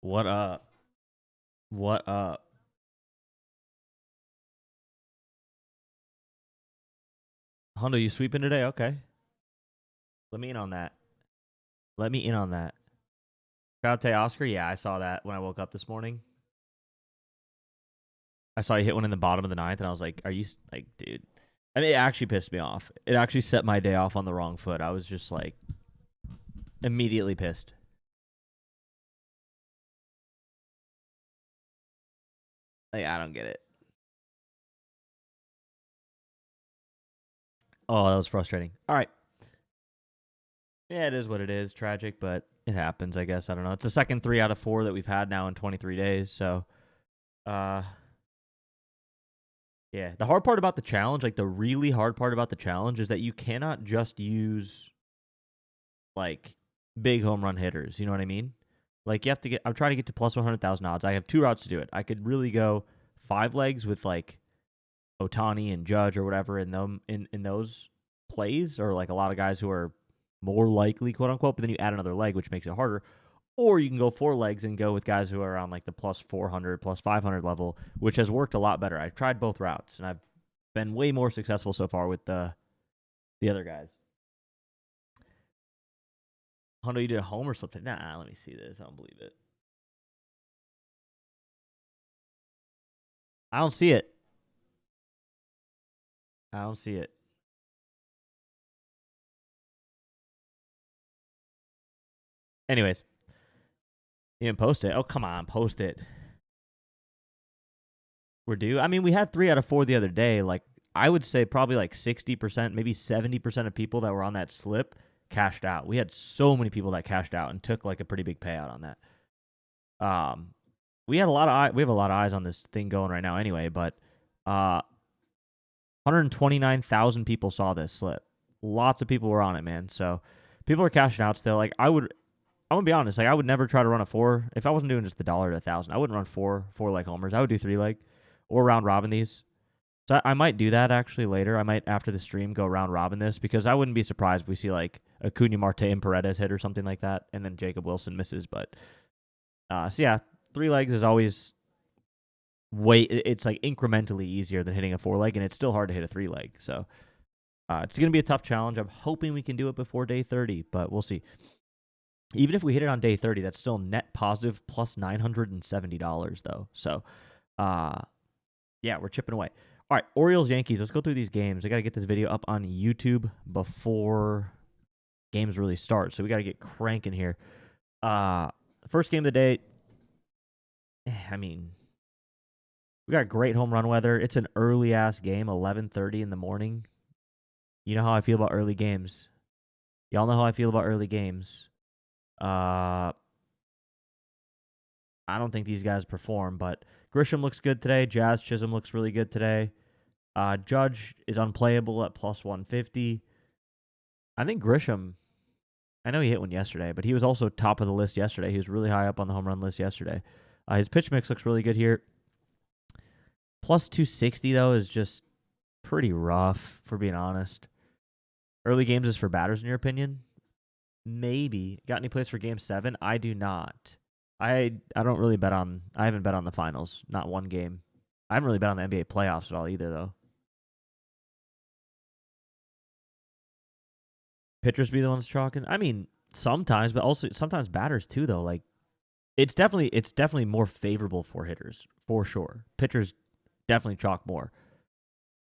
What up? What up? Hondo, you sweeping today? Okay. Let me in on that. Let me in on that. Trout Oscar? Yeah, I saw that when I woke up this morning. I saw you hit one in the bottom of the ninth, and I was like, are you, like, dude? I mean, it actually pissed me off. It actually set my day off on the wrong foot. I was just, like, immediately pissed. Like, I don't get it. Oh, that was frustrating. All right. Yeah, it is what it is. Tragic, but it happens, I guess. I don't know. It's the second 3 out of 4 that we've had now in 23 days, so uh yeah, the hard part about the challenge, like the really hard part about the challenge, is that you cannot just use like big home run hitters. You know what I mean? Like you have to get. I'm trying to get to plus 100,000 odds. I have two routes to do it. I could really go 5 legs with like Otani and Judge or whatever in them in those plays, or like a lot of guys who are more likely, quote unquote. But then you add another leg, which makes it harder. Or you can go 4 legs and go with guys who are around like the plus 400, plus 500 level, which has worked a lot better. I've tried both routes, and I've been way more successful so far with the other guys. Hondo, you did a home or something? Nah, let me see this. I don't believe it. I don't see it. I don't see it. Anyways, you didn't post it. Oh, come on, post it. We're due. I mean, we had 3 out of 4 the other day. Like, I would say probably like 60%, maybe 70% of people that were on that slip cashed out. We had so many people that cashed out and took like a pretty big payout on that. We had a lot of we have a lot of eyes on this thing going right now anyway, but 129,000 people saw this slip. Lots of people were on it, man. So people are cashing out still. Like I'm gonna be honest. Like I would never try to run a four if I wasn't doing just the dollar to 1,000. I wouldn't run four leg homers. I would do 3 leg or round robin these. So I might do that actually later. I might after the stream go round robin this because I wouldn't be surprised if we see like Acuna Marte and Paredes hit or something like that, and then Jacob Wilson misses. But so yeah, 3 legs is always it's like incrementally easier than hitting a 4 leg, and it's still hard to hit a 3 leg. So it's going to be a tough challenge. I'm hoping we can do it before day 30, but we'll see. Even if we hit it on day 30, that's still net positive plus $970 though. So yeah, we're chipping away. All right, Orioles Yankees. Let's go through these games. I got to get this video up on YouTube before games really start. So we got to get cranking here. First game of the day. I mean, we got great home run weather. It's an early ass game, 11:30 in the morning. You know how I feel about early games. Y'all know how I feel about early games. I don't think these guys perform, but Grisham looks good today. Jazz Chisholm looks really good today. Judge is unplayable at plus 150. I think Grisham, I know he hit one yesterday, but he was also top of the list yesterday. He was really high up on the home run list yesterday. His pitch mix looks really good here. Plus 260, though, is just pretty rough, for being honest. Early games is for batters, in your opinion? Maybe. Got any plays for game 7? I do not. I don't really bet on. I haven't bet on the finals. Not one game. I haven't really bet on the NBA playoffs at all either, though. Pitchers be the ones chalking. I mean, sometimes, but also sometimes batters too, though. Like it's definitely more favorable for hitters for sure. Pitchers definitely chalk more.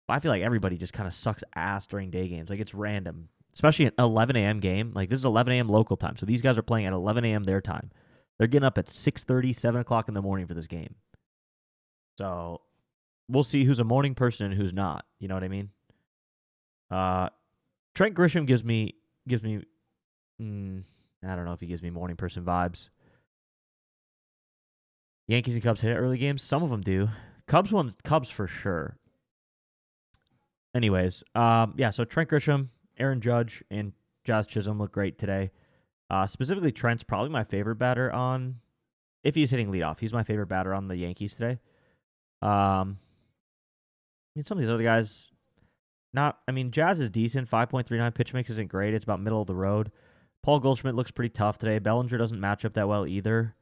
But I feel like everybody just kind of sucks ass during day games. Like it's random, especially an 11 a.m. game. Like this is 11 a.m. local time, so these guys are playing at 11 a.m. their time. They're getting up at 6:30, 7 o'clock in the morning for this game. So we'll see who's a morning person and who's not. You know what I mean? Uh, Trent Grisham gives me. I don't know if he gives me morning person vibes. Yankees and Cubs hit early games. Some of them do. Cubs for sure. Anyways, yeah. So Trent Grisham, Aaron Judge, and Josh Chisholm look great today. Specifically, Trent's probably my favorite batter on. If he's hitting leadoff, he's my favorite batter on the Yankees today. I mean, some of these other guys, not. I mean, Jazz is decent. 5.39 pitch mix isn't great. It's about middle of the road. Paul Goldschmidt looks pretty tough today. Bellinger doesn't match up that well either.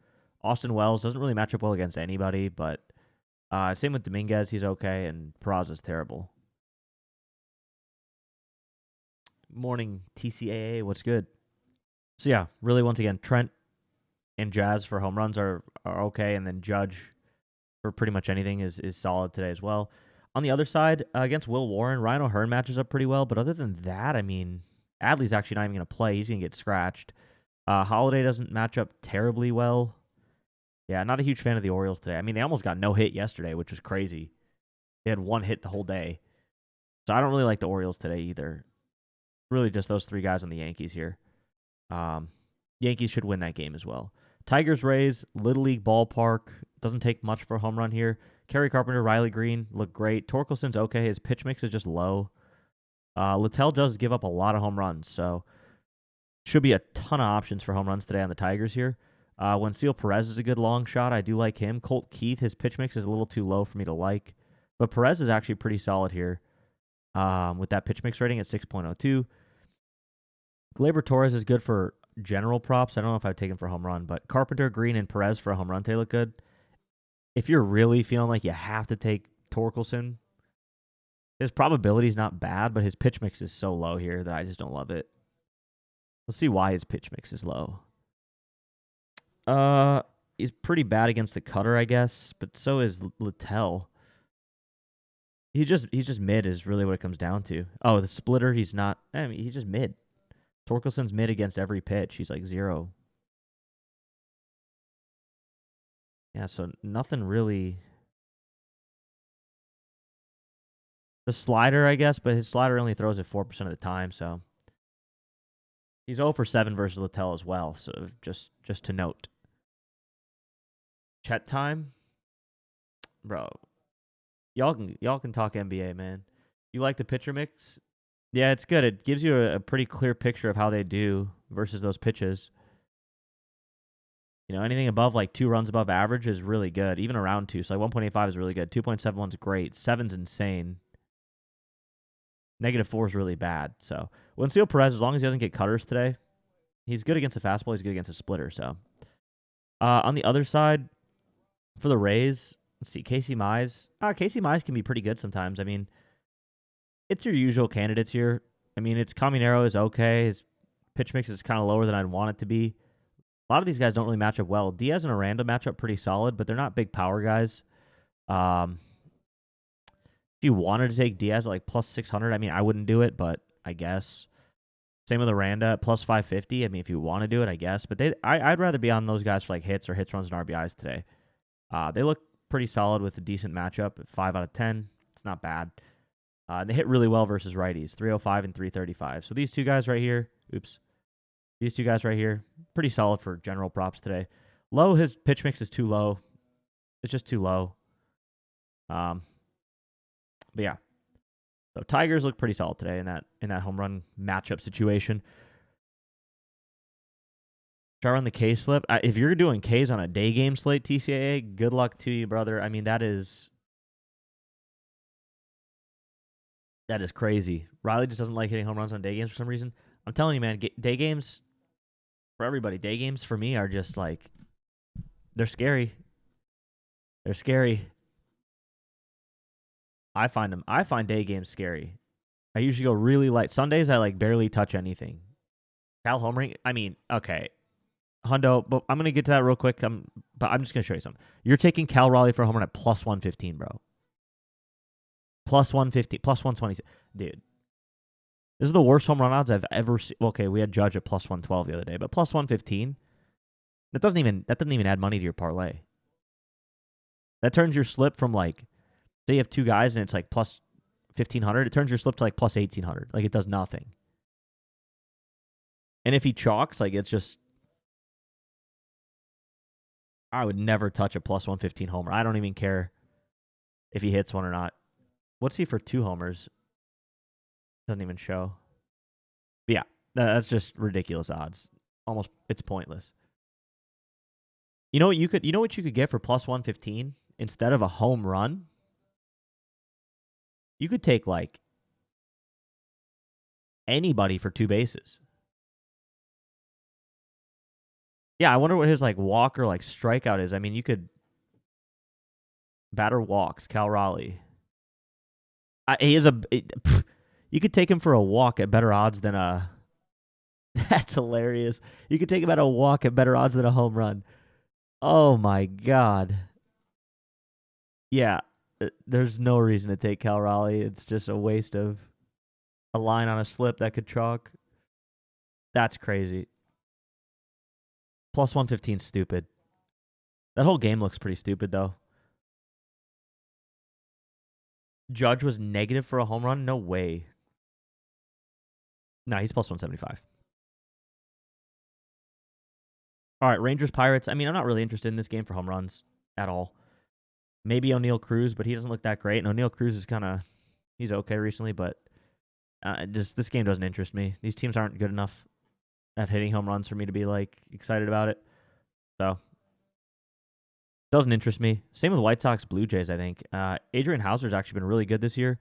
Austin Wells doesn't really match up well against anybody, but same with Dominguez. He's okay, and Peraza's terrible. Morning, TCAA. What's good? So, yeah, really, once again, Trent and Jazz for home runs are okay, and then Judge for pretty much anything is solid today as well. On the other side, against Will Warren, Ryan O'Hearn matches up pretty well, but other than that, I mean, Adley's actually not even going to play. He's going to get scratched. Holiday doesn't match up terribly well. Yeah, not a huge fan of the Orioles today. I mean, they almost got no hit yesterday, which was crazy. They had one hit the whole day. So I don't really like the Orioles today either. Really just those three guys on the Yankees here. Um, Yankees should win that game as well. Tigers, Rays, Little League ballpark. Doesn't take much for a home run here. Kerry Carpenter, Riley Green look great. Torkelson's okay. His pitch mix is just low. Littell does give up a lot of home runs, so should be a ton of options for home runs today on the Tigers here. Wenceal Perez is a good long shot. I do like him. Colt Keith, his pitch mix is a little too low for me to like, but Perez is actually pretty solid here with that pitch mix rating at 6.02. Gleyber Torres is good for general props. I don't know if I'd take him for a home run, but Carpenter, Green, and Perez for a home run today look good. If you're really feeling like you have to take Torkelson, his probability is not bad, but his pitch mix is so low here that I just don't love it. We'll see why his pitch mix is low. He's pretty bad against the cutter, I guess, but so is Littell. He's just mid is really what it comes down to. Oh, the splitter, he's not. I mean, he's just mid. Torkelson's mid against every pitch. He's like 0. Yeah, so nothing really. The slider, I guess, but his slider only throws it 4% of the time, so he's 0 for 7 versus Littell as well. So just to note. Chet time, bro. Y'all can talk NBA, man. You like the pitcher mix? Yeah, it's good. It gives you a pretty clear picture of how they do versus those pitches. You know, anything above like 2 runs above average is really good. Even around 2. So like 1.85 is really good. 2.71 is great. 7's insane. -4 is really bad. So Wenceal Perez, as long as he doesn't get cutters today, he's good against a fastball. He's good against a splitter. So on the other side, for the Rays, let's see, Casey Mize. Casey Mize can be pretty good sometimes. I mean, it's your usual candidates here. I mean, it's Caminero is okay. His pitch mix is kind of lower than I'd want it to be. A lot of these guys don't really match up well. Diaz and Aranda match up pretty solid, but they're not big power guys. If you wanted to take Diaz at like plus 600, I mean, I wouldn't do it, but I guess. Same with Aranda at plus 550. I mean, if you want to do it, I guess. But I'd rather be on those guys for like hits or hits, runs, and RBIs today. They look pretty solid with a decent matchup at 5 out of 10. It's not bad. They hit really well versus righties, 305 and 335. So these two guys right here, these two guys right here, pretty solid for general props today. Low, his pitch mix is too low. It's just too low. But yeah. So Tigers look pretty solid today in that home run matchup situation. Try run the K slip. If you're doing Ks on a day game slate, TCAA, good luck to you, brother. I mean, that is crazy. Riley just doesn't like hitting home runs on day games for some reason. I'm telling you, man, day games for everybody. Day games for me are just like, they're scary. They're scary. I find day games scary. I usually go really light. Sundays, I like barely touch anything. Cal homering, I mean, okay. Hundo, but I'm going to get to that real quick. But I'm just going to show you something. You're taking Cal Raleigh for a home run at plus 115, bro. Plus 150, plus 120. Dude, this is the worst home run odds I've ever seen. Okay, we had Judge at plus 112 the other day, but plus 115, that doesn't even add money to your parlay. That turns your slip from like, say you have two guys and it's like plus 1,500. It turns your slip to like plus 1,800. Like it does nothing. And if he chalks, like it's just, I would never touch a plus 115 homer. I don't even care if he hits one or not. What's he for 2 homers? Doesn't even show. But yeah, that's just ridiculous odds. Almost, it's pointless. You know what you could get for plus 115 instead of a home run? You could take like anybody for 2 bases. Yeah, I wonder what his like walk or like strikeout is. I mean, you could batter walks, Cal Raleigh. He is you could take him for a walk at better odds than a. That's hilarious. You could take him at a walk at better odds than a home run. Oh my god. Yeah, there's no reason to take Cal Raleigh. It's just a waste of a line on a slip that could chalk. That's crazy. Plus 115 stupid. That whole game looks pretty stupid though. Judge was negative for a home run? No way. No, he's plus 175. All right, Rangers Pirates. I mean, I'm not really interested in this game for home runs at all. Maybe O'Neal Cruz, but he doesn't look that great. And O'Neal Cruz is kind of he's okay recently, but just this game doesn't interest me. These teams aren't good enough at hitting home runs for me to be like excited about it. So doesn't interest me. Same with White Sox, Blue Jays. I think Adrian Hauser's actually been really good this year,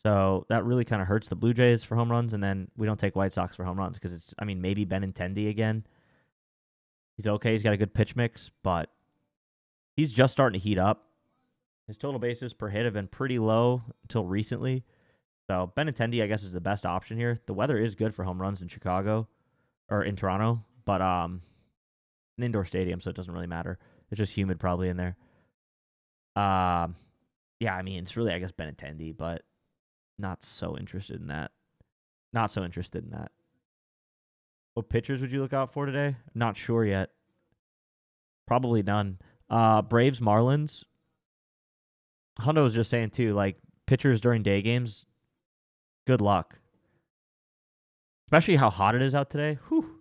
so that really kind of hurts the Blue Jays for home runs. And then we don't take White Sox for home runs because it's. I mean, maybe Benintendi again. He's okay. He's got a good pitch mix, but he's just starting to heat up. His total bases per hit have been pretty low until recently. So Benintendi, I guess, is the best option here. The weather is good for home runs in Chicago or in Toronto, but an indoor stadium, so it doesn't really matter. It's just humid probably in there. Um, yeah, I mean, it's really, I guess, Benintendi, but not so interested in that. Not so interested in that. What pitchers would you look out for today? Not sure yet. Probably none. Braves, Marlins. Hundo was just saying too, like pitchers during day games, good luck. Especially how hot it is out today. Whew.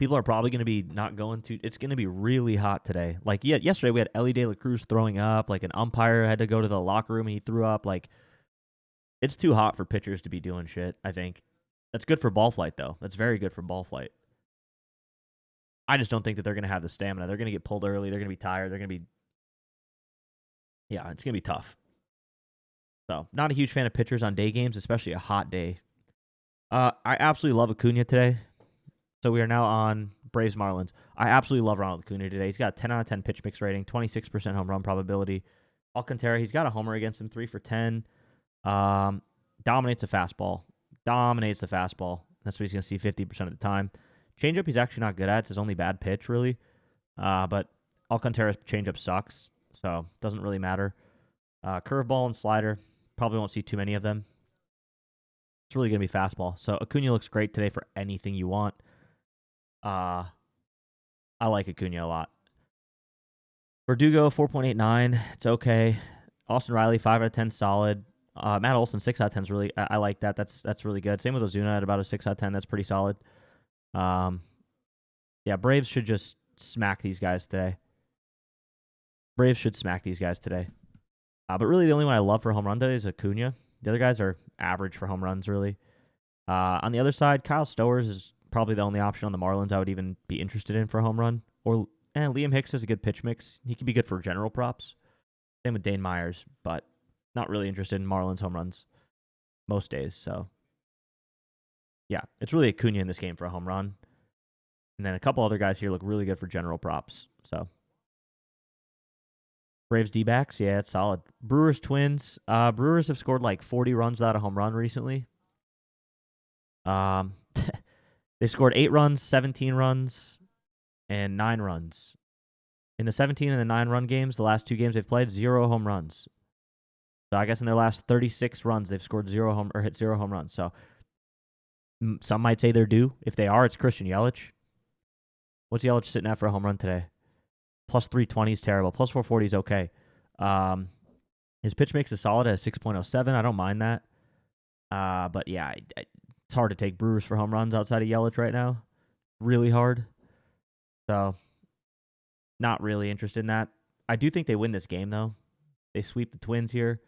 People are probably going to be not going to. It's going to be really hot today. Like yesterday we had Ellie De La Cruz throwing up. Like an umpire had to go to the locker room and he threw up. Like it's too hot for pitchers to be doing shit. I think that's good for ball flight though. That's very good for ball flight. I just don't think that they're going to have the stamina. They're going to get pulled early. They're going to be tired. They're going to be it's going to be tough. So not a huge fan of pitchers on day games, especially a hot day. I absolutely love Acuna today. So we are now on Braves Marlins. I absolutely love Ronald Acuna today. He's got a 10 out of 10 pitch mix rating, 26% home run probability. Alcantara, he's got a homer against him, 3 for 10. Dominates the fastball. Dominates the fastball. That's what he's going to see 50% of the time. Changeup, he's actually not good at. It's his only bad pitch, really. But Alcantara's changeup sucks, so doesn't really matter. Curveball and slider, probably won't see too many of them. It's really going to be fastball. So Acuna looks great today for anything you want. I like Acuna a lot. Verdugo, 4.89. It's okay. Austin Riley, 5 out of 10, solid. Matt Olson, 6 out of 10 is really, I like that. That's really good. Same with Ozuna at about a 6 out of 10. That's pretty solid. Yeah, Braves should just smack these guys today. Braves should smack these guys today. But really, the only one I love for home run today is Acuna. The other guys are average for home runs, really. On the other side, Kyle Stowers is probably the only option on the Marlins I would even be interested in for a home run. Or Liam Hicks has a good pitch mix. He could be good for general props. Same with Dane Myers, but not really interested in Marlins home runs most days. So, yeah, it's really Acuna in this game for a home run. And then a couple other guys here look really good for general props. So, Braves D-backs, yeah, it's solid. Brewers Twins. Brewers have scored like 40 runs without a home run recently. They scored 8 runs, 17 runs, and 9 runs. In the 17 and the 9-run games, the last 2 games they've played, 0 home runs. So I guess in their last 36 runs, they've scored hit 0 home runs. So some might say they're due. If they are, it's Christian Yelich. What's Yelich sitting at for a home run today? Plus 320 is terrible. Plus 440 is okay. His pitch mix is solid at 6.07. I don't mind that. But yeah, it's hard to take Brewers for home runs outside of Yelich right now. Really hard. So, not really interested in that. I do think they win this game, though. They sweep the Twins here.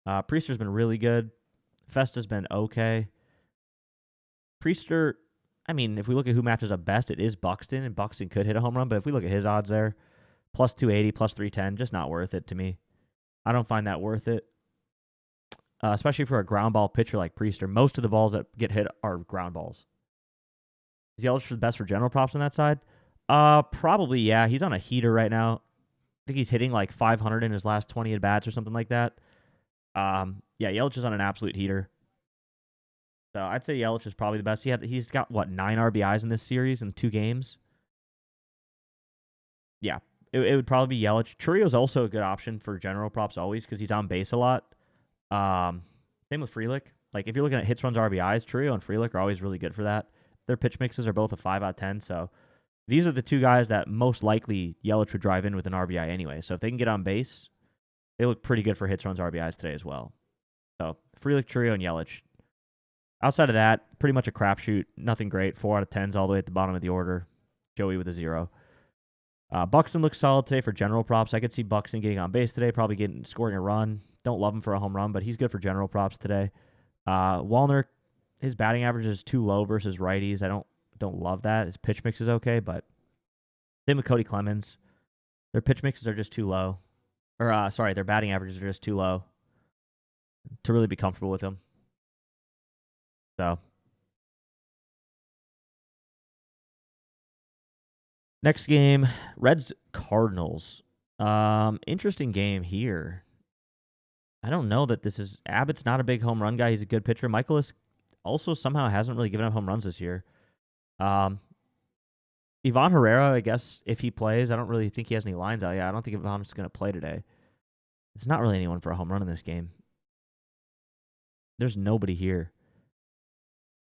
Priester's been really good. Festa's been okay. Priester, I mean, if we look at who matches up best, it is Buxton, and Buxton could hit a home run. But if we look at his odds there, plus 280, plus 310, just not worth it to me. I don't find that worth it. Especially for a ground ball pitcher like Priester. Most of the balls that get hit are ground balls. Is Yelich the best for general props on that side? Probably, yeah. He's on a heater right now. I think he's hitting like 500 in his last 20 at bats or something like that. Yeah, Yelich is on an absolute heater. So I'd say Yelich is probably the best. He's got what 9 RBIs in this series in 2 games. Yeah, it would probably be Yelich. Churrio's also a good option for general props always because he's on base a lot. Same with Frelick. Like if you're looking at hits, runs, RBIs, Churrio and Frelick are always really good for that. Their pitch mixes are both a 5 out of 10. So these are the two guys that most likely Yelich would drive in with an RBI anyway. So if they can get on base, they look pretty good for hits, runs, RBIs today as well. So Frelick, Churrio, and Yelich. Outside of that, pretty much a crapshoot. Nothing great. 4 out of 10s all the way at the bottom of the order. Joey with a 0. Buxton looks solid today for general props. I could see Buxton getting on base today, probably scoring a run. Don't love him for a home run, but he's good for general props today. Wallner, his batting average is too low versus righties. I don't love that. His pitch mix is okay, but same with Cody Clemens. Their pitch mixes are just too low. Or their batting averages are just too low to really be comfortable with him. So next game, Reds Cardinals. Interesting game here. I don't know that this is Abbott's not a big home run guy. He's a good pitcher. Michaelis also somehow hasn't really given up home runs this year. Ivan Herrera, I guess if he plays, I don't really think he has any lines out. Yeah, I don't think Ivan's going to play today. It's not really anyone for a home run in this game. There's nobody here.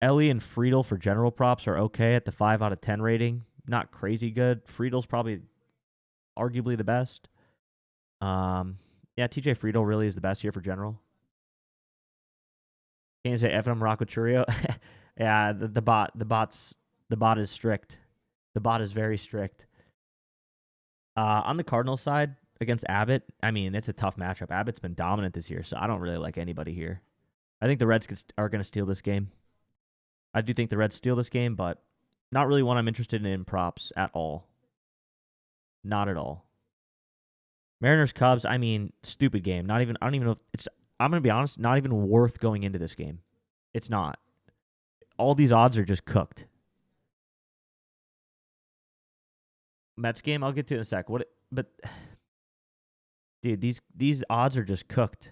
Ellie and Friedel for general props are okay at the 5 out of 10 rating. Not crazy good. Friedel's probably arguably the best. Yeah, TJ Friedel really is the best here for general. Can't say Evan Maracuchurio. Yeah, the bot is strict. The bot is very strict. On the Cardinals side against Abbott, I mean it's a tough matchup. Abbott's been dominant this year, so I don't really like anybody here. I think the Reds are going to steal this game. I do think the Reds steal this game, but not really one I'm interested in props at all. Not at all. Mariners Cubs, I mean, stupid game. I don't even know if it's I'm going to be honest, not even worth going into this game. It's not. All these odds are just cooked. Mets game, I'll get to it in a sec. Dude, these odds are just cooked.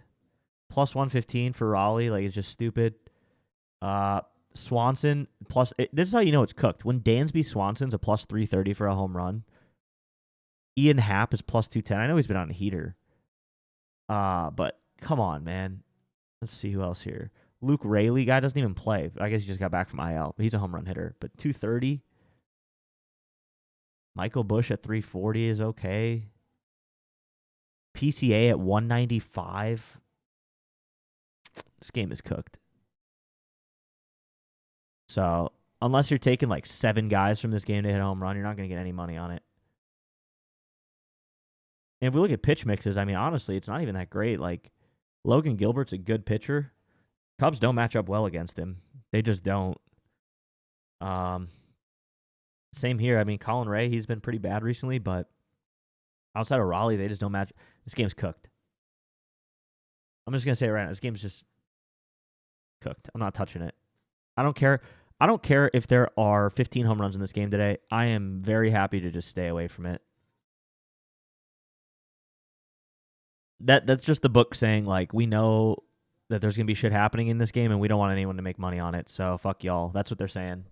Plus 115 for Raleigh, like it's just stupid. Swanson this is how you know it's cooked. When Dansby Swanson's a plus 330 for a home run. Ian Happ is plus 210. I know he's been on a heater. But come on, man. Let's see who else here. Luke Raley, guy doesn't even play. I guess he just got back from IL. But he's a home run hitter. But 230. Michael Bush at 340 is okay. PCA at 195. This game is cooked. So, unless you're taking like 7 guys from this game to hit a home run, you're not going to get any money on it. And if we look at pitch mixes, I mean, honestly, it's not even that great. Like, Logan Gilbert's a good pitcher. Cubs don't match up well against him. They just don't. Same here. I mean, Colin Ray, he's been pretty bad recently, but outside of Raleigh, they just don't match. This game's cooked. I'm just going to say it right now. This game's just cooked. I'm not touching it. I don't care. I don't care if there are 15 home runs in this game today. I am very happy to just stay away from it. That's just the book saying, like, we know that there's going to be shit happening in this game, and we don't want anyone to make money on it, so fuck y'all. That's what they're saying.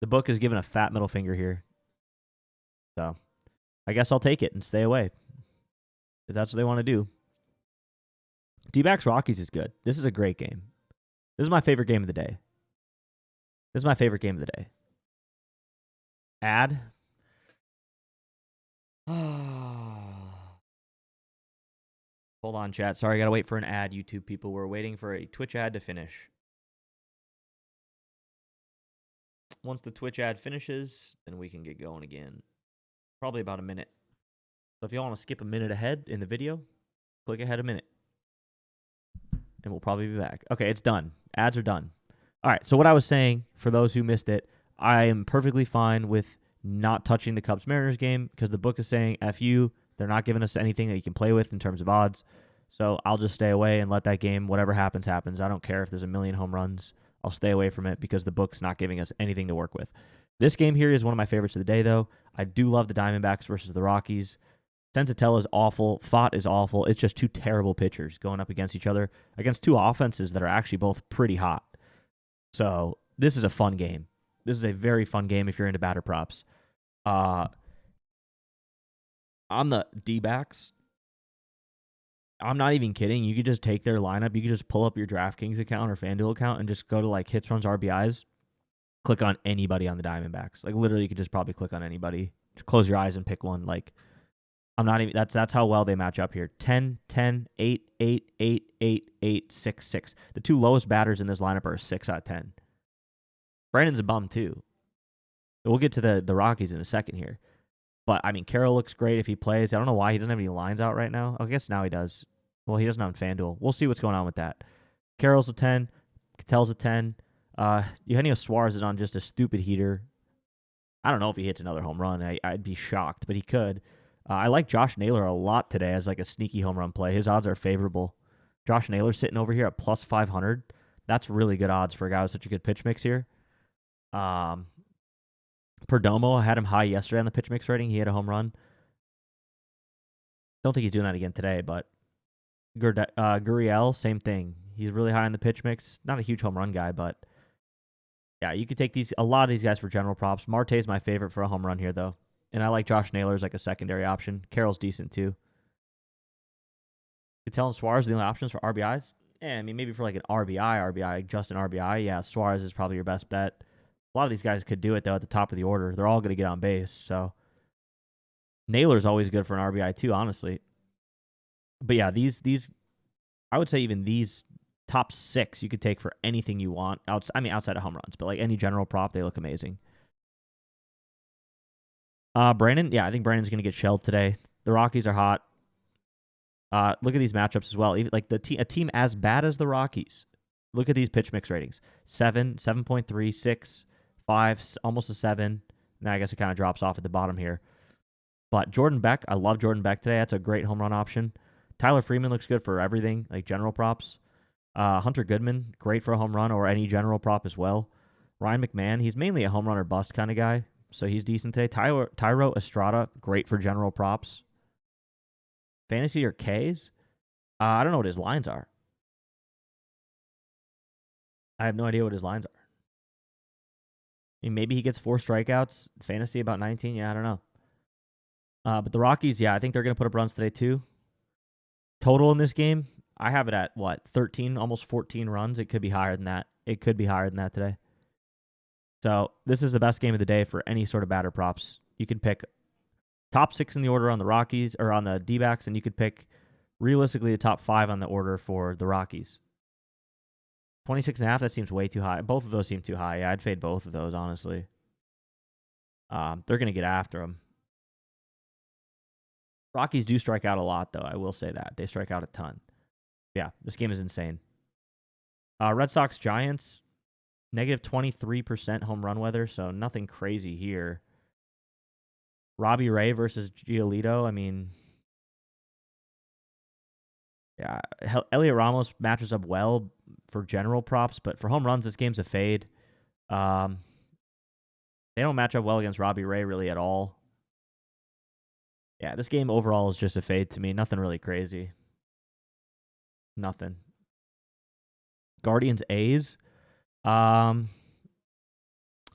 The book is giving a fat middle finger here. So, I guess I'll take it and stay away. If that's what they want to do. D-backs Rockies is good. This is a great game. This is my favorite game of the day. This is my favorite game of the day. Ad. Hold on, chat. Sorry, I got to wait for an ad, YouTube people. We're waiting for a Twitch ad to finish. Once the Twitch ad finishes, then we can get going again. Probably about a minute. So if you want to skip a minute ahead in the video, click ahead a minute. And we'll probably be back. Okay, it's done. Ads are done. All right, so what I was saying, for those who missed it, I am perfectly fine with not touching the Cubs-Mariners game because the book is saying, F you, they're not giving us anything that you can play with in terms of odds. So I'll just stay away and let that game, whatever happens, happens. I don't care if there's a million home runs. I'll stay away from it because the book's not giving us anything to work with. This game here is one of my favorites of the day, though. I do love the Diamondbacks versus the Rockies. Sensatella is awful. Fott is awful. It's just two terrible pitchers going up against each other, against two offenses that are actually both pretty hot. So this is a fun game. This is a very fun game if you're into batter props. On the D-backs, I'm not even kidding. You could just take their lineup. You could just pull up your DraftKings account or FanDuel account and just go to like hits, runs, RBIs. Click on anybody on the Diamondbacks. Like literally, you could just probably click on anybody. Just close your eyes and pick one. Like I'm not even. That's how well they match up here. 10, 10, 8, 8, 8, 8, 8, 6, 6. The two lowest batters in this lineup are 6 out of 10. Brandon's a bum too. We'll get to the Rockies in a second here. But I mean, Carroll looks great if he plays. I don't know why he doesn't have any lines out right now. I guess now he does. Well, he doesn't on FanDuel. We'll see what's going on with that. Carroll's a 10. Catel's a 10. Eugenio Suarez is on just a stupid heater. I don't know if he hits another home run. I'd be shocked, but he could. I like Josh Naylor a lot today as like a sneaky home run play. His odds are favorable. Josh Naylor sitting over here at plus 500. That's really good odds for a guy with such a good pitch mix here. Perdomo, I had him high yesterday on the pitch mix rating. He had a home run. Don't think he's doing that again today, but Gurriel, same thing. He's really high on the pitch mix. Not a huge home run guy, but yeah, you could take a lot of these guys for general props. Marte's my favorite for a home run here, though. And I like Josh Naylor as like a secondary option. Carroll's decent, too. Cattell and Suarez are the only options for RBIs. Yeah, I mean, maybe for like an RBI, just an RBI. Yeah, Suarez is probably your best bet. A lot of these guys could do it, though, at the top of the order. They're all going to get on base, so Naylor's always good for an RBI, too, honestly. But yeah, these I would say even these top 6 you could take for anything you want. Outside of home runs, but like any general prop, they look amazing. Brandon, yeah, I think Brandon's going to get shelled today. The Rockies are hot. Look at these matchups as well. Even like a team as bad as the Rockies. Look at these pitch mix ratings: 7, 7.3, 6, 5, almost a 7. Now I guess it kind of drops off at the bottom here. But Jordan Beck, I love Jordan Beck today. That's a great home run option. Tyler Freeman looks good for everything, like general props. Hunter Goodman, great for a home run or any general prop as well. Ryan McMahon, he's mainly a home run or bust kind of guy, so he's decent today. Tyro Estrada, great for general props. Fantasy or Ks? I don't know what his lines are. I have no idea what his lines are. I mean, maybe he gets 4 strikeouts. Fantasy about 19. Yeah, I don't know. But the Rockies, yeah, I think they're going to put up runs today too. Total in this game, I have it at, 13, almost 14 runs. It could be higher than that. It could be higher than that today. So this is the best game of the day for any sort of batter props. You can pick top 6 in the order on the Rockies or on the D-backs, and you could pick realistically the top 5 on the order for the Rockies. 26.5, that seems way too high. Both of those seem too high. Yeah, I'd fade both of those, honestly. They're going to get after them. Rockies do strike out a lot, though. I will say that. They strike out a ton. Yeah, this game is insane. Red Sox Giants, negative 23% home run weather, so nothing crazy here. Robbie Ray versus Giolito. I mean, yeah, Elliot Ramos matches up well for general props, but for home runs, this game's a fade. They don't match up well against Robbie Ray really at all. Yeah, this game overall is just a fade to me. Nothing really crazy. Nothing. Guardians A's. Jose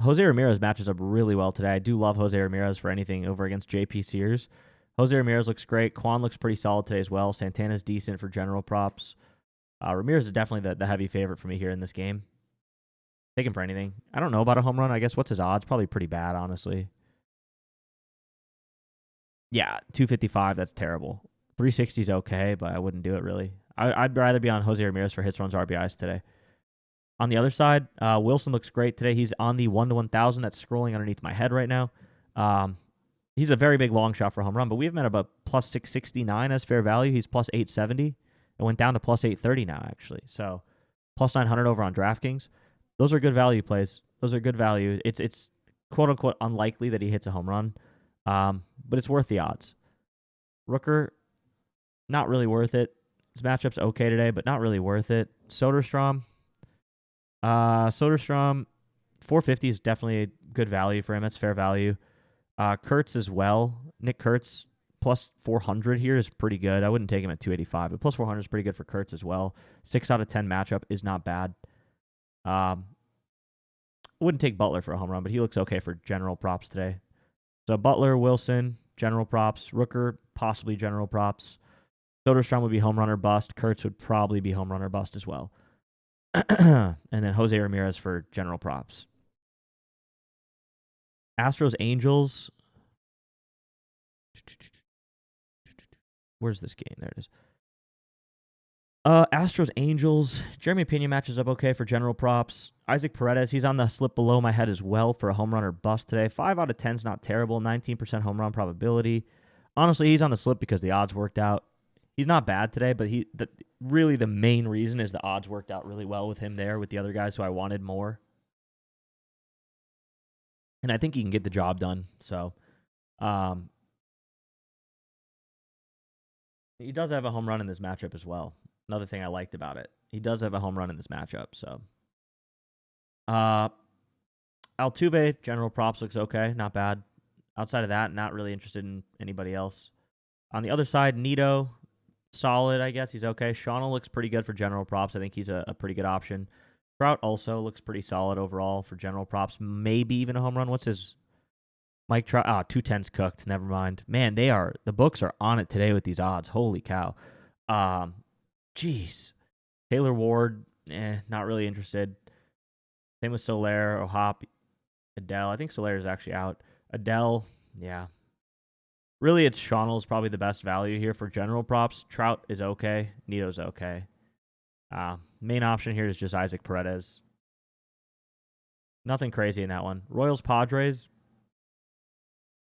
Ramirez matches up really well today. I do love Jose Ramirez for anything over against JP Sears. Jose Ramirez looks great. Kwan looks pretty solid today as well. Santana's decent for general props. Ramirez is definitely the heavy favorite for me here in this game. Take him for anything. I don't know about a home run. I guess what's his odds? Probably pretty bad, honestly. Yeah, 255. That's terrible. 360 is okay, but I wouldn't do it really. I'd rather be on Jose Ramirez for hits, runs, RBIs today. On the other side, Wilson looks great today. He's on the 1 to 1,000. That's scrolling underneath my head right now. He's a very big long shot for a home run, but we have him at about plus 669 as fair value. He's plus 870. It went down to plus 830 now, actually. So plus 900 over on DraftKings. Those are good value plays. Those are good value. It's quote unquote unlikely that he hits a home run, but it's worth the odds. Rooker, not really worth it. His matchup's okay today, but not really worth it. Soderstrom, Soderstrom, 450 is definitely a good value for him. That's fair value. Kurtz as well. Nick Kurtz plus 400 here is pretty good. I wouldn't take him at 285, but plus 400 is pretty good for Kurtz as well. 6 out of 10 matchup is not bad. Wouldn't take Butler for a home run, but he looks okay for general props today. So Butler, Wilson, general props. Rooker, possibly general props. Soderstrom would be home run or bust. Kurtz would probably be home run or bust as well. And then Jose Ramirez for general props. Astros, Angels. Where's this game? There it is. Astros, Angels. Jeremy Pena matches up okay for general props. Isaac Paredes, he's on the slip below my head as well for a home run or bust today. 5 out of 10 is not terrible. 19% home run probability. Honestly, he's on the slip because the odds worked out. He's not bad today, but really the main reason is the odds worked out really well with him there with the other guys who I wanted more. And I think he can get the job done. So, he does have a home run in this matchup as well. Another thing I liked about it. He does have a home run in this matchup. So, Altuve, general props looks okay. Not bad. Outside of that, not really interested in anybody else. On the other side, Nito, solid, I guess. He's okay. Shawno looks pretty good for general props. I think he's a pretty good option. Trout also looks pretty solid overall for general props. Maybe even a home run. What's his Mike Trout? 210's cooked. Never mind. Man, the books are on it today with these odds. Holy cow. Jeez. Taylor Ward, not really interested. Same with Soler, O'Hop, Adele. I think Soler is actually out. Adele, yeah. Really, it's Shawno's probably the best value here for general props. Trout is okay. Nito's okay. Main option here is just Isaac Paredes. Nothing crazy in that one. Royals, Padres.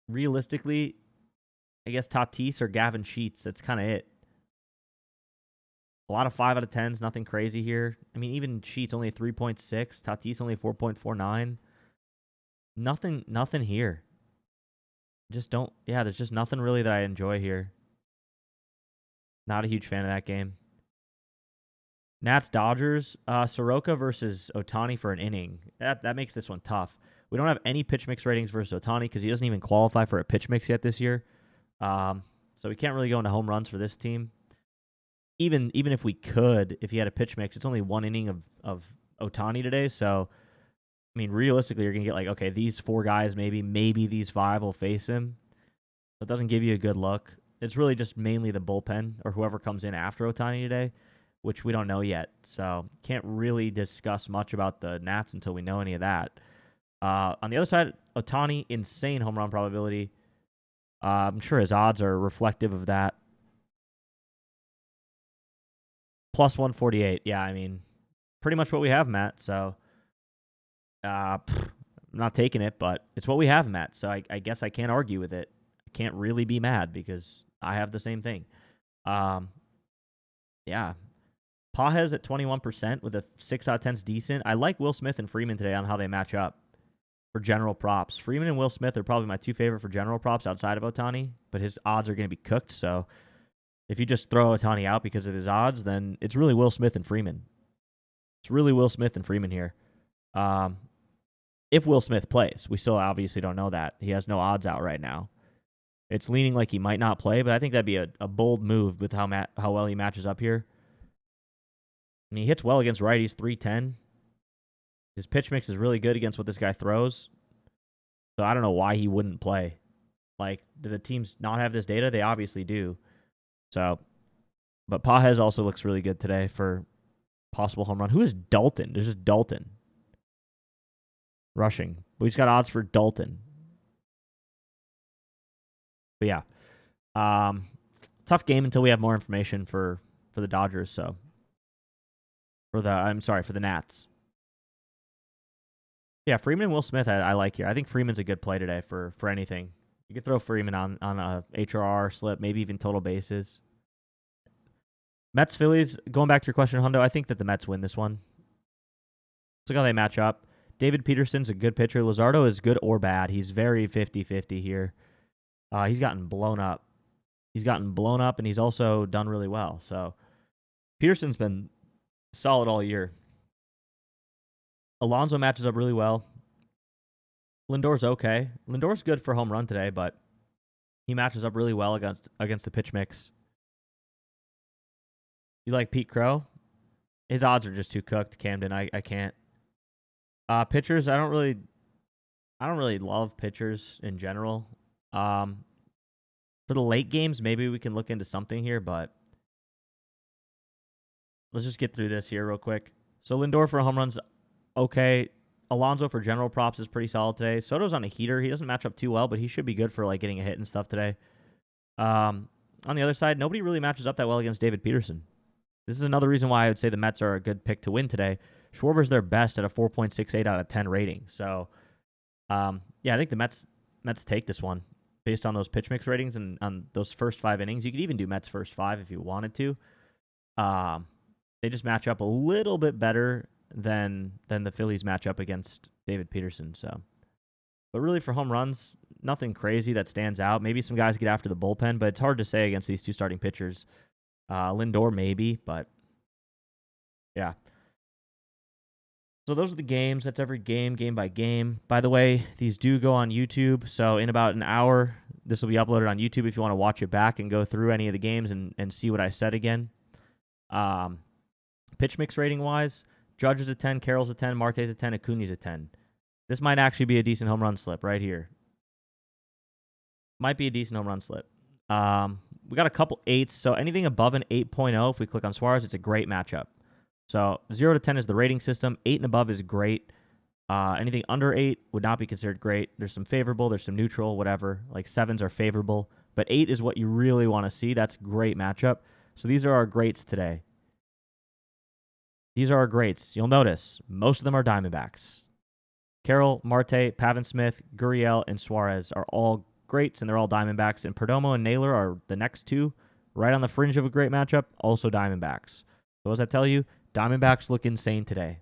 Realistically, I guess Tatis or Gavin Sheets. That's kind of it. A lot of 5 out of 10s. Nothing crazy here. I mean, even Sheets only 3.6. Tatis only 4.49. Nothing here. There's just nothing really that I enjoy here. Not a huge fan of that game. Nats, Dodgers, Soroka versus Ohtani for an inning. That makes this one tough. We don't have any pitch mix ratings versus Ohtani because he doesn't even qualify for a pitch mix yet this year. So we can't really go into home runs for this team. Even if we could, if he had a pitch mix, it's only 1 inning of Ohtani today. So, I mean, realistically, you're going to get okay, these 4 guys, maybe these 5 will face him. So it doesn't give you a good look. It's really just mainly the bullpen or whoever comes in after Ohtani today, which we don't know yet. So can't really discuss much about the Nats until we know any of that. On the other side, Ohtani, insane home run probability. I'm sure his odds are reflective of that. Plus 148. Yeah, I mean, pretty much what we have, Matt. So, I'm not taking it, but it's what we have, Matt. So I guess I can't argue with it. I can't really be mad because I have the same thing. Yeah. Pajes at 21% with a 6 out of 10 is decent. I like Will Smith and Freeman today on how they match up for general props. Freeman and Will Smith are probably my 2 favorite for general props outside of Ohtani, but his odds are going to be cooked. So if you just throw Ohtani out because of his odds, then it's really Will Smith and Freeman. It's really Will Smith and Freeman here. If Will Smith plays, we still obviously don't know that. He has no odds out right now. It's leaning like he might not play, but I think that'd be a bold move with how well he matches up here. I mean, he hits well against righties, 310. His pitch mix is really good against what this guy throws. So I don't know why he wouldn't play. Do the teams not have this data? They obviously do. So, but Pajes also looks really good today for possible home run. Who is Dalton? There's just Dalton. Rushing. But he's got odds for Dalton. But yeah. Tough game until we have more information for the Dodgers, so. For the Nats. Yeah, Freeman and Will Smith I like here. I think Freeman's a good play today for anything. You could throw Freeman on a HRR slip, maybe even total bases. Mets, Phillies, going back to your question, Hundo, I think that the Mets win this one. Let's look how they match up. David Peterson's a good pitcher. Luzardo is good or bad. He's very 50-50 here. He's gotten blown up. And he's also done really well. So Peterson's been solid all year. Alonso matches up really well. Lindor's okay. Lindor's good for home run today, but he matches up really well against the pitch mix. You like Pete Crow? His odds are just too cooked, Camden. I can't. Pitchers, I don't really love pitchers in general. For the late games, maybe we can look into something here, but let's just get through this here real quick. So Lindor for home runs, okay. Alonso for general props is pretty solid today. Soto's on a heater. He doesn't match up too well, but he should be good for like getting a hit and stuff today. On the other side, nobody really matches up that well against David Peterson. This is another reason why I would say the Mets are a good pick to win today. Schwarber's their best at a 4.68 out of 10 rating. So, yeah, I think the Mets take this one based on those pitch mix ratings and on those first 5 innings. You could even do Mets first 5 if you wanted to. They just match up a little bit better than the Phillies match up against David Peterson. So, but really for home runs, nothing crazy that stands out. Maybe some guys get after the bullpen, but it's hard to say against these two starting pitchers. Lindor maybe, but yeah. So those are the games. That's every game by game. By the way, these do go on YouTube. So in about an hour, this will be uploaded on YouTube if you want to watch it back and go through any of the games and see what I said again. Pitch mix rating wise, Judge is a 10, Carroll's a 10, Marte's a 10, Acuna's a 10. This might actually be a decent home run slip right here. Might be a decent home run slip. We got a couple 8s, so anything above an 8.0, if we click on Suarez, it's a great matchup. So 0 to 10 is the rating system. 8 and above is great. Anything under 8 would not be considered great. There's some favorable, there's some neutral, whatever. Like 7s are favorable, but 8 is what you really want to see. That's a great matchup. So these are our greats today. These are our greats. You'll notice most of them are Diamondbacks. Carroll, Marte, Pavin Smith, Gurriel, and Suarez are all greats, and they're all Diamondbacks. And Perdomo and Naylor are the next two, right on the fringe of a great matchup, also Diamondbacks. So what does that tell you? Diamondbacks look insane today.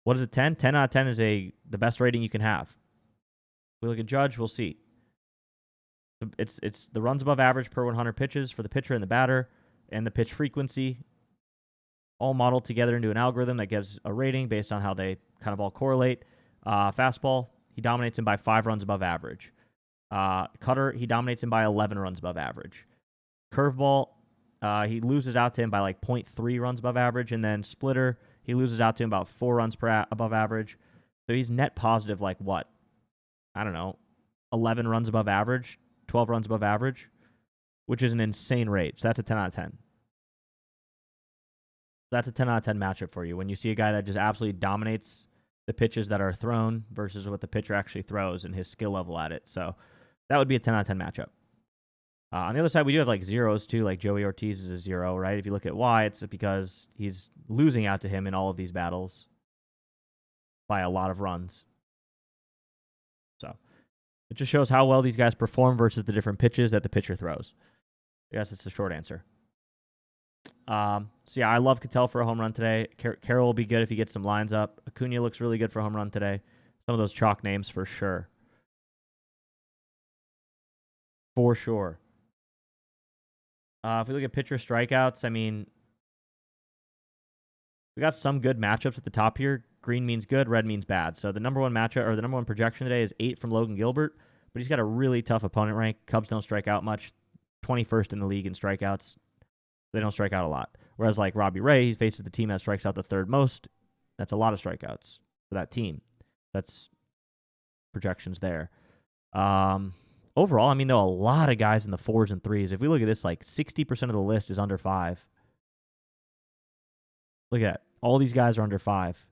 What is it, 10? 10 out of 10 is the best rating you can have. If we look at Judge, we'll see. It's the runs above average per 100 pitches for the pitcher and the batter, and the pitch frequency, all modeled together into an algorithm that gives a rating based on how they kind of all correlate. Fastball, he dominates him by 5 runs above average. Cutter, he dominates him by 11 runs above average. Curveball, he loses out to him by like 0.3 runs above average. And then splitter, he loses out to him about 4 runs above average. So he's net positive like what? I don't know, 11 runs above average, 12 runs above average, which is an insane rate. So that's a 10 out of 10. That's a 10 out of 10 matchup for you when you see a guy that just absolutely dominates the pitches that are thrown versus what the pitcher actually throws and his skill level at it. So that would be a 10 out of 10 matchup. On the other side, we do have like zeros too, like Joey Ortiz is a 0, right? If you look at why, it's because he's losing out to him in all of these battles by a lot of runs. So it just shows how well these guys perform versus the different pitches that the pitcher throws. I guess it's the short answer. So yeah, I love Cattell for a home run today. Carroll will be good if he gets some lines up. Acuna looks really good for a home run today. Some of those chalk names for sure. For sure. If we look at pitcher strikeouts, I mean, we got some good matchups at the top here. Green means good, red means bad. So the number one matchup or the number one projection today is 8 from Logan Gilbert, but he's got a really tough opponent rank. Cubs don't strike out much, 21st in the league in strikeouts. They don't strike out a lot. Whereas like Robbie Ray, he faces the team that strikes out the third most. That's a lot of strikeouts for that team. That's projections there. Overall, I mean, there are a lot of guys in the 4s and 3s. If we look at this, like 60% of the list is under 5. Look at that. All these guys are under 5.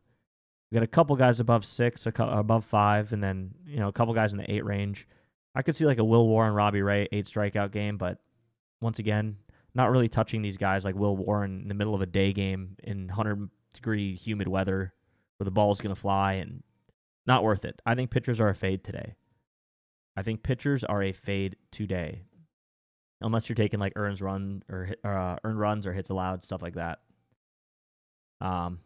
We got a couple guys above 6, above 5, and then a couple guys in the 8 range. I could see like a Will Warren, Robbie Ray 8 strikeout game, but once again, not really touching these guys like Will Warren in the middle of a day game in 100-degree humid weather where the ball's going to fly, and not worth it. I think pitchers are a fade today. Unless you're taking like earned runs or hits allowed, stuff like that. Home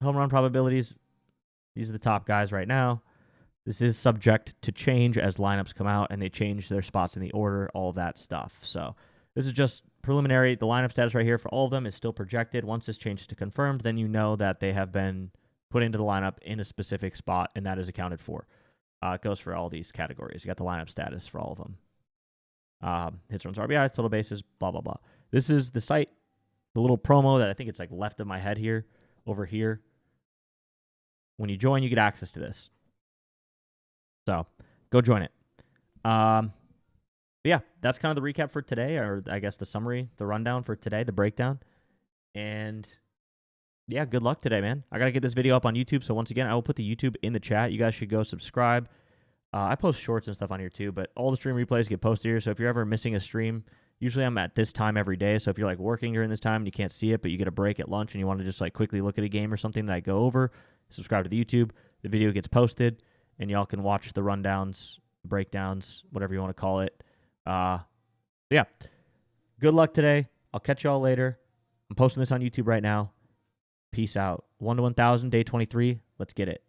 run probabilities, these are the top guys right now. This is subject to change as lineups come out and they change their spots in the order, all that stuff. So this is just preliminary. The lineup status right here for all of them is still projected. Once this changes to confirmed, then you know that they have been put into the lineup in a specific spot, and that is accounted for. It goes for all these categories. You got the lineup status for all of them. Hits, runs, RBIs, total bases, blah, blah, blah. This is the site, the little promo that I think it's like left of my head here, over here. When you join, you get access to this. So go join it. Yeah, that's kind of the recap for today, or I guess the summary, the rundown for today, the breakdown. And yeah, good luck today, man. I got to get this video up on YouTube. So once again, I will put the YouTube in the chat. You guys should go subscribe. I post shorts and stuff on here too, but all the stream replays get posted here. So if you're ever missing a stream, usually I'm at this time every day. So if you're like working during this time and you can't see it, but you get a break at lunch and you want to just like quickly look at a game or something that I go over, subscribe to the YouTube. The video gets posted and y'all can watch the rundowns, breakdowns, whatever you want to call it. Yeah, good luck today. I'll catch y'all later. I'm posting this on YouTube right now. Peace out. 1 to 1,000, day 23. Let's get it.